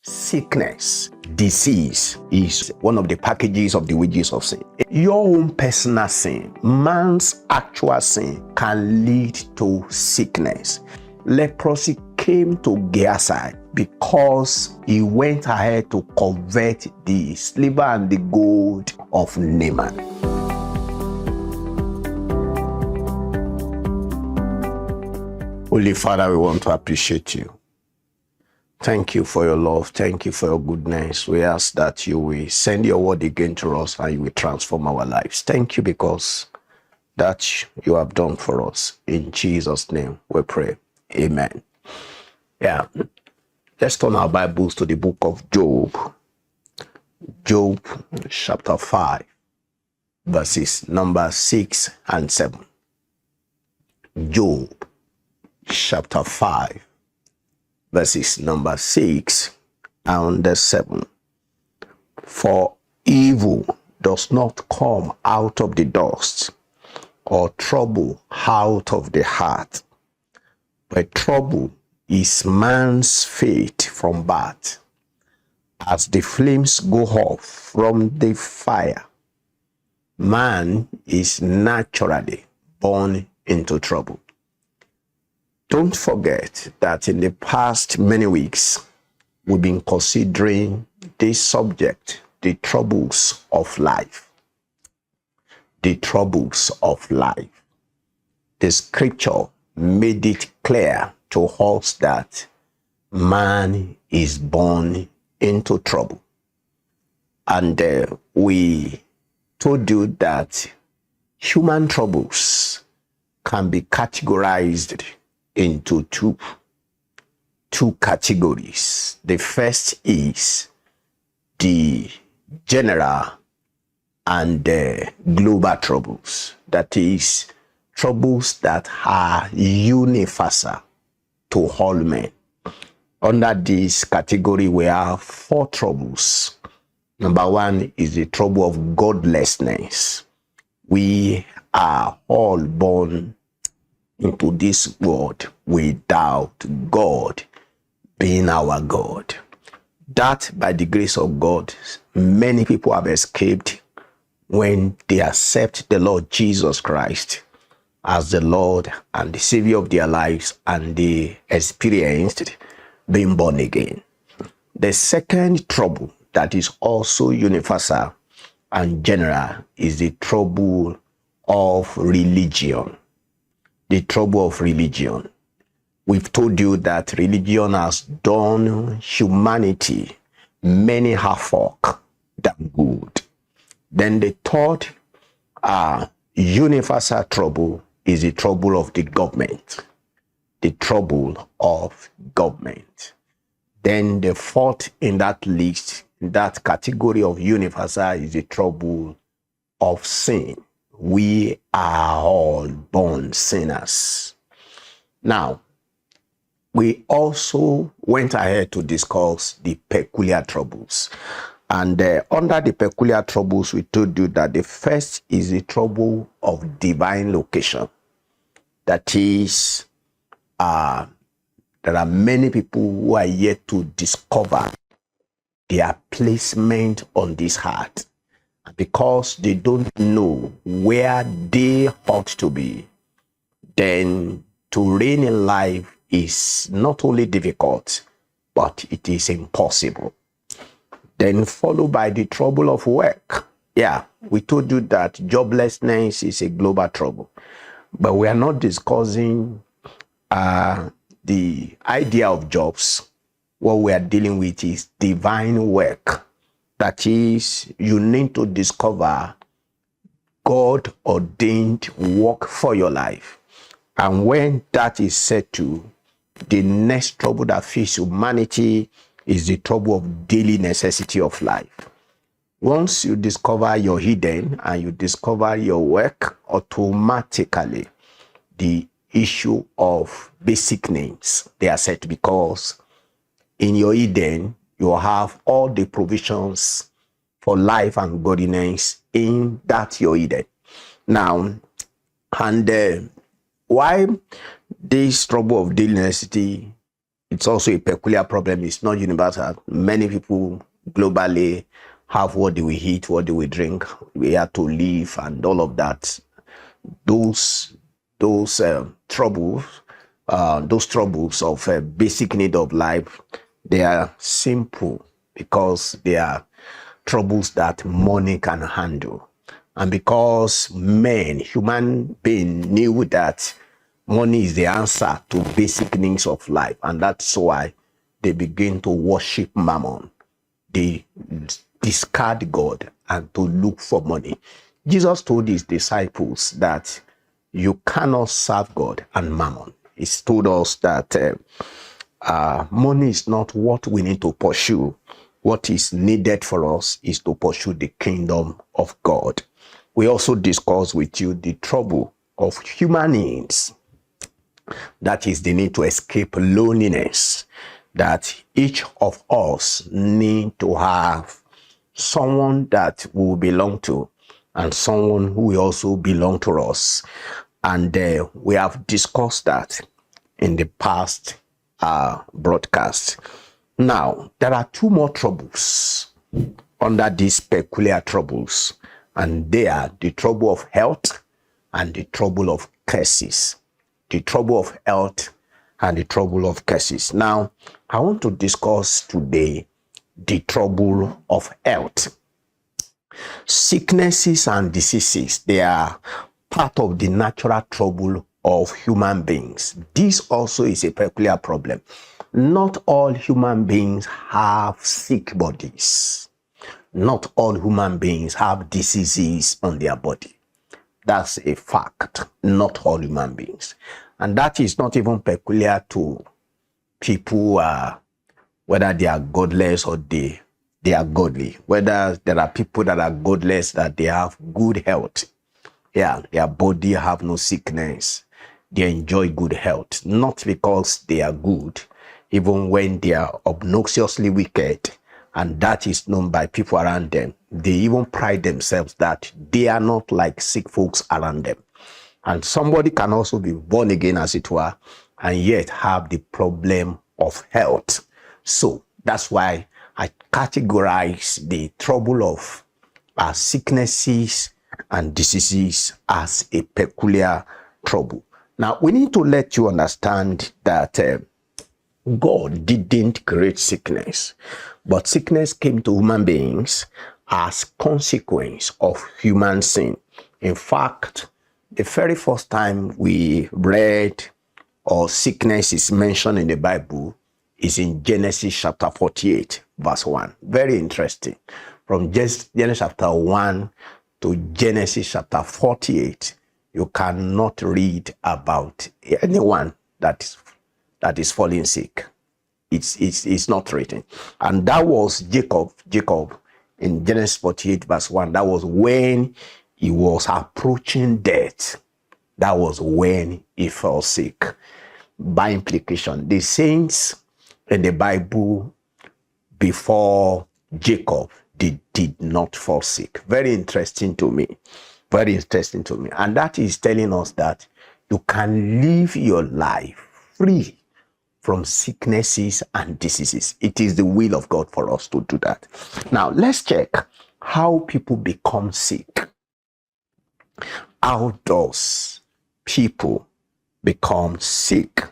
Sickness, disease is one of the packages of the wages of sin. Your own personal sin, man's actual sin, can lead to sickness. Leprosy came to Gehazi because he went ahead to covet the silver and the gold of Naaman. Holy Father, we want to appreciate you. Thank you for your love. Thank you for your goodness. We ask that you will send your word again to us and you will transform our lives. Thank you because that you have done for us. In Jesus' name we pray. Amen. Yeah. Let's turn our Bibles to the book of Job. Job chapter 5, verses number 6 and 7. Job chapter 5. Verses number 6 and 7. For evil does not come out of the dust, or trouble out of the heart, but trouble is man's fate from birth. As the flames go off from the fire, man is naturally born into trouble. Don't forget that in the past many weeks, we've been considering this subject, the troubles of life. The troubles of life. The scripture made it clear to us that man is born into trouble. And we told you that human troubles can be categorized into two categories. The first is the general and the global troubles. That is, troubles that are universal to all men. Under this category, we have 4 troubles. Number 1 is the trouble of godlessness. We are all born into this world without God being our God. That, by the grace of God, many people have escaped when they accept the Lord Jesus Christ as the Lord and the Savior of their lives, and they experienced being born again. The second trouble that is also universal and general is the trouble of religion. The trouble of religion. We've told you that religion has done humanity many havoc than good. Then the third universal trouble is the trouble of the government. The trouble of government. Then the fourth in that list, that category of universal, is the trouble of sin. We are all born sinners. Now, we also went ahead to discuss the peculiar troubles. And under the peculiar troubles, we told you that the first is the trouble of divine location. That is, there are many people who are yet to discover their placement on this earth. Because they don't know where they ought to be, then to reign in life is not only difficult, but it is impossible. Then followed by the trouble of work. Yeah, we told you that joblessness is a global trouble, but we are not discussing the idea of jobs. What we are dealing with is divine work. That is, you need to discover God-ordained work for your life. And when that is settled, the next trouble that faces humanity is the trouble of daily necessity of life. Once you discover your hidden and you discover your work, automatically the issue of basic needs, they are set, because in your hidden, you have all the provisions for life and godliness in that your Eden. Now, and why this trouble of daily necessity It's also a peculiar problem. It's not universal. Many people globally have what they will eat, what they will drink, we have to live, and all of that. Those those troubles, those troubles of basic need of life, they are simple because they are troubles that money can handle. And because men, human being, knew that money is the answer to basic needs of life, and that's why they begin to worship mammon. They discard God and to look for money. Jesus told his disciples that you cannot serve God and mammon. He's told us that money is not what we need to pursue. What is needed for us is to pursue the kingdom of God. We also discussed with you the trouble of human needs. That is the need to escape loneliness. That each of us need to have someone that we will belong to and someone who will also belong to us. And we have discussed that in the past broadcast. Now, there are two more troubles under these peculiar troubles, and they are the trouble of health and the trouble of curses. The trouble of health and the trouble of curses. Now, I want to discuss today the trouble of health. Sicknesses and diseases, they are part of the natural trouble of human beings. This also is a peculiar problem. Not all human beings have sick bodies. Not all human beings have diseases on their body. That's a fact. Not all human beings. And that is not even peculiar to people, whether they are godless or they are godly. Whether there are people that are godless, that they have good health. Yeah, their body have no sickness. They enjoy good health. Not because they are good, even when they are obnoxiously wicked. And that is known by people around them. They even pride themselves that they are not like sick folks around them. And somebody can also be born again, as it were, and yet have the problem of health. So that's why I categorize the trouble of sicknesses and diseases as a peculiar trouble. Now, we need to let you understand that God didn't create sickness, but sickness came to human beings as consequence of human sin. In fact, the very first time we read or sickness is mentioned in the Bible is in Genesis chapter 48, verse 1. Very interesting. From Genesis chapter 1 to Genesis chapter 48, you cannot read about anyone that is falling sick. It's not written. And that was Jacob in Genesis 48 verse 1. That was when he was approaching death. That was when he fell sick. By implication, the saints in the Bible before Jacob, they did not fall sick. Very interesting to me. Very interesting to me. And that is telling us that you can live your life free from sicknesses and diseases. It is the will of God for us to do that. Now, let's check how people become sick. How does people become sick?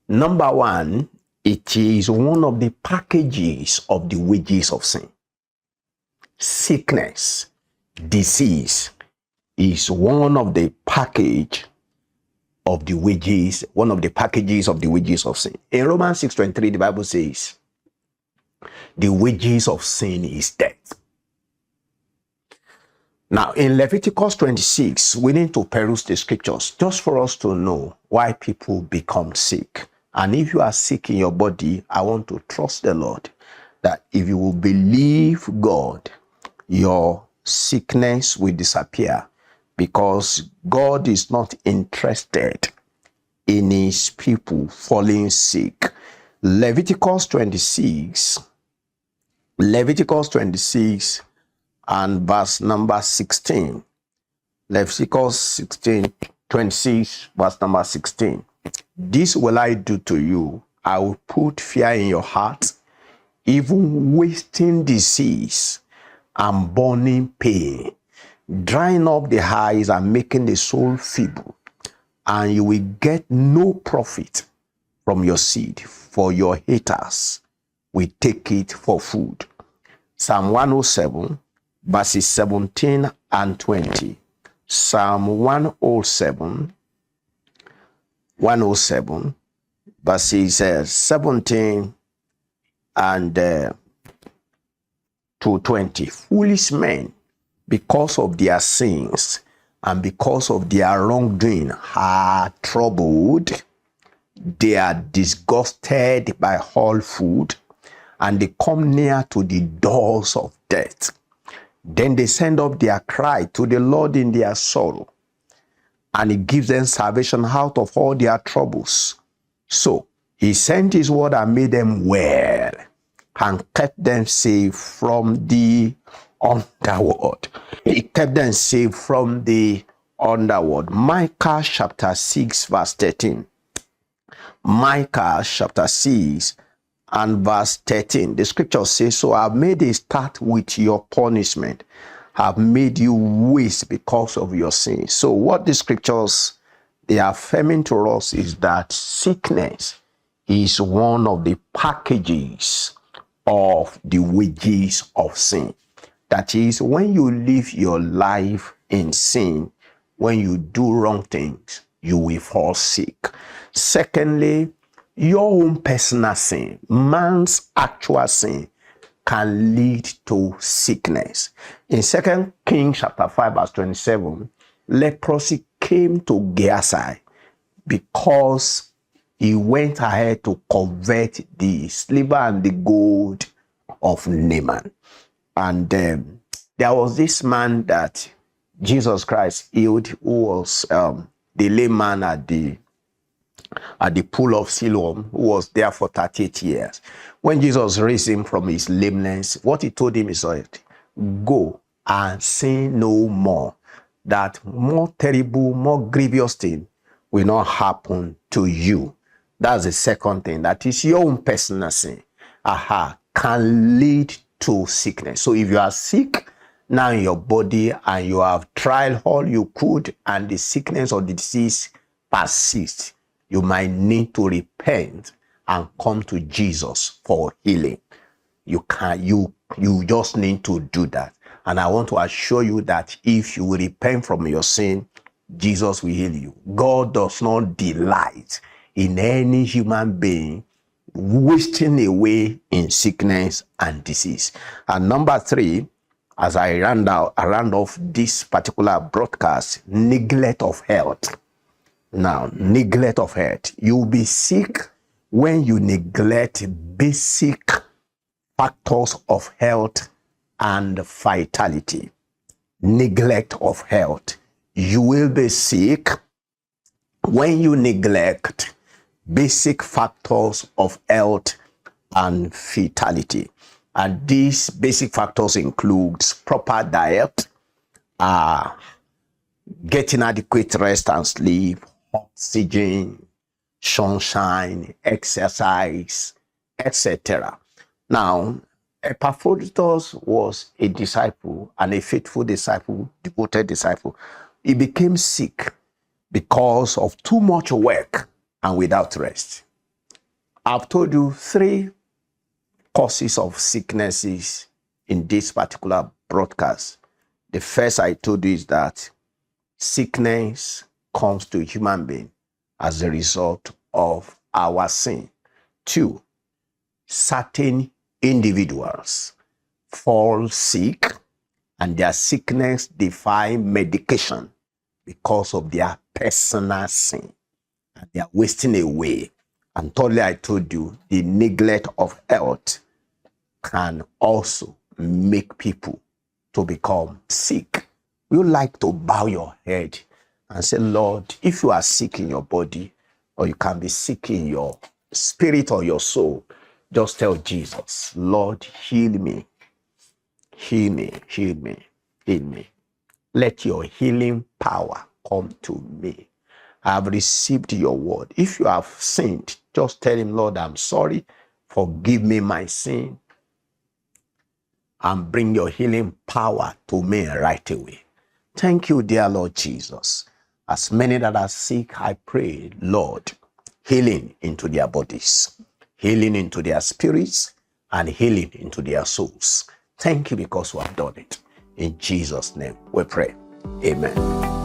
Number one, it is one of the packages of the wages of sin. Sickness, disease is one of the package of the wages, one of the packages of the wages of sin. In Romans 6:23, the Bible says, the wages of sin is death. Now, in Leviticus 26, we need to peruse the scriptures just for us to know why people become sick. And if you are sick in your body, I want to trust the Lord that if you will believe God, your sickness will disappear, because God is not interested in his people falling sick. Leviticus 26 and verse number 16. Leviticus 26, verse number 16. This will I do to you I will put fear in your heart, even wasting disease and burning pain, drying up the eyes and making the soul feeble, and you will get no profit from your seed, for your haters will take it for food. Psalm 107, verses 17 and 20. Psalm 107, verses 17 and to 20. Foolish men, because of their sins and because of their wrongdoing, are troubled. They are disgusted by all food, and they come near to the doors of death. Then they send up their cry to the Lord in their sorrow, and he gives them salvation out of all their troubles. So he sent his word and made them well, and kept them safe from the underworld. He kept them safe from the underworld. Micah chapter 6, verse 13. Micah chapter 6 and verse 13. The scripture says, so I've made a start with your punishment. I've made you waste because of your sins. So what the scriptures, they are affirming to us is that sickness is one of the packages of the wages of sin. That is, when you live your life in sin, when you do wrong things, you will fall sick. Secondly, your own personal sin, man's actual sin, can lead to sickness. In 2 Kings chapter 5, verse 27, leprosy came to Gehazi because he went ahead to covet the silver and the gold of Naaman. And there was this man that Jesus Christ healed, who was the layman at the pool of Siloam, who was there for 38 years. When Jesus raised him from his lameness, what he told him is, go and sin no more, that more terrible, more grievous thing will not happen to you. That's the second thing. That is, your own personal sin can lead to sickness. So if you are sick now in your body and you have tried all you could and the sickness or the disease persists, you might need to repent and come to Jesus for healing. You just need to do that. And I want to assure you that if you will repent from your sin, Jesus will heal you. God does not delight in any human being wasting away in sickness and disease. And number 3, as I round off this particular broadcast, neglect of health. Now, neglect of health. You'll be sick when you neglect basic factors of health and vitality. Neglect of health. You will be sick when you neglect basic factors of health and vitality. And these basic factors include proper diet, getting adequate rest and sleep, oxygen, sunshine, exercise, etc. Now, Epaphroditus was a disciple and a faithful disciple, devoted disciple. He became sick because of too much work and without rest. I've told you 3 causes of sicknesses in this particular broadcast. The first I told you is that sickness comes to a human being as a result of our sin. 2, certain individuals fall sick and their sickness defy medication because of their personal sin, and they are wasting away. And thirdly, I told you the neglect of health can also make people to become sick. You like to bow your head and say, Lord, if you are sick in your body, or you can be sick in your spirit or your soul, just tell Jesus, Lord, heal me, heal me, heal me, heal me. Let your healing power come to me. I have received your word. If you have sinned, just tell him, Lord, I'm sorry. Forgive me my sin. And bring your healing power to me right away. Thank you, dear Lord Jesus. As many that are sick, I pray, Lord, healing into their bodies, healing into their spirits, and healing into their souls. Thank you because you have done it. In Jesus' name we pray. Amen.